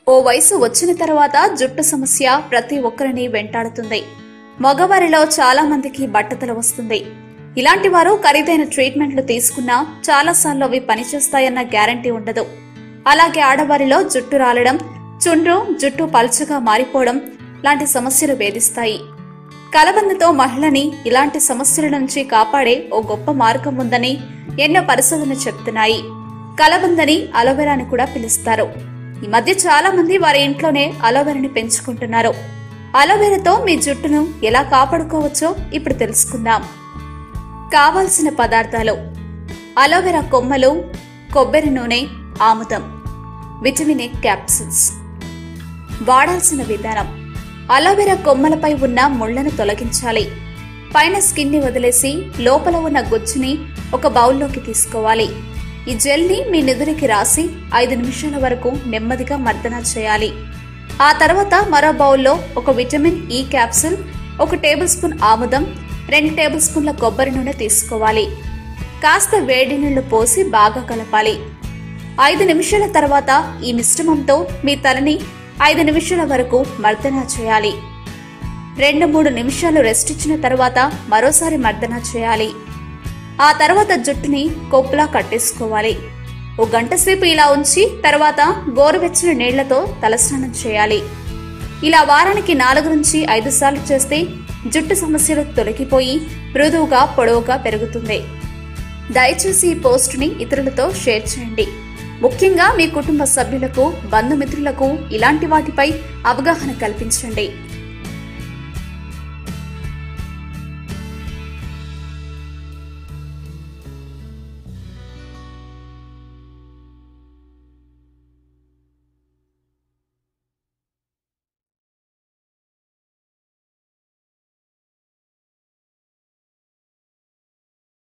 ఓ వయసు వచ్చిన తర్వాత జుట్టు సమస్య ప్రతి ఒక్కరిని వెంటాడుతుంది. మగవారిలో చాలా మందికి బట్టతల వస్తుంది. ఇలాంటి వారు ఖరీదైన ట్రీట్మెంట్లు తీసుకున్నా చాలాసార్లు అవి పనిచేస్తాయన్న గ్యారంటీ ఉండదు. అలాగే ఆడవారిలో జుట్టు రాలడం, చుండ్రు, జుట్టు పల్చగా మారిపోవడం లాంటి సమస్యలు వేధిస్తాయి. కలబందతో మహిళని ఇలాంటి సమస్యల నుంచి కాపాడే ఓ గొప్ప మార్గం ఉందని ఎన్నో పరిశోధనలు చెప్తున్నాయి. కలబందని అలోవెరా అని కూడా పిలుస్తారు. ఈ మధ్య చాలా మంది వారి ఇంట్లోనే అలోవెరాని పెంచుకుంటున్నారు. అలోవెరాతో మీ జుట్టును ఎలా కాపాడుకోవచ్చో ఇప్పుడు తెలుసుకుందాం. కావాల్సిన పదార్థాలు: అలోవెరా కొమ్మలు, కొబ్బరి నూనె, ఆముదం, విటమిన్ ఏ క్యాప్సూల్స్. వాడాల్సిన విధానం: అలోవెరా కొమ్మలపై ఉన్న ముళ్లను తొలగించాలి. పైన స్కిన్ ని వదిలేసి లోపల ఉన్న గుజ్జుని ఒక బౌల్లోకి తీసుకోవాలి. ఈ జెల్ ని మీ నుదురికి రాసి 5 నిమిషాల వరకు నెమ్మదిగా మర్దన చేయాలి. ఆ తర్వాత మరో బౌల్లో ఒక vitamin E capsule, 1 table spoon ఆముదం, 2 టేబుల్ స్పూన్ల కొబ్బరి నూనె తీసుకోవాలి. కాస్త వేడి నీళ్లు పోసి బాగా కలపాలి. 5 నిమిషాల తర్వాత ఈ మిశ్రమంతో మీ తలని 5 నిమిషాల వరకు మర్దన చేయాలి. 2-3 నిమిషాలు రెస్ట్ ఇచ్చిన తర్వాత మరోసారి మర్దన చేయాలి. ఆ తర్వాత జుట్టుని కొప్పులా కట్టేసుకోవాలి. 1 గంట సేపు ఇలా ఉంచి తర్వాత గోరువెచ్చని నీళ్లతో తలస్నానం చేయాలి. ఇలా వారానికి 4 నుంచి 5 సార్లు చేస్తే జుట్టు సమస్యలు తొలగిపోయి మృదువుగా పొడవుగా పెరుగుతుంది. దయచేసి ఈ పోస్టుని ఇతరులతో షేర్ చేయండి. ముఖ్యంగా మీ కుటుంబ సభ్యులకు, బంధుమిత్రులకు ఇలాంటి వాటిపై అవగాహన కల్పించండి.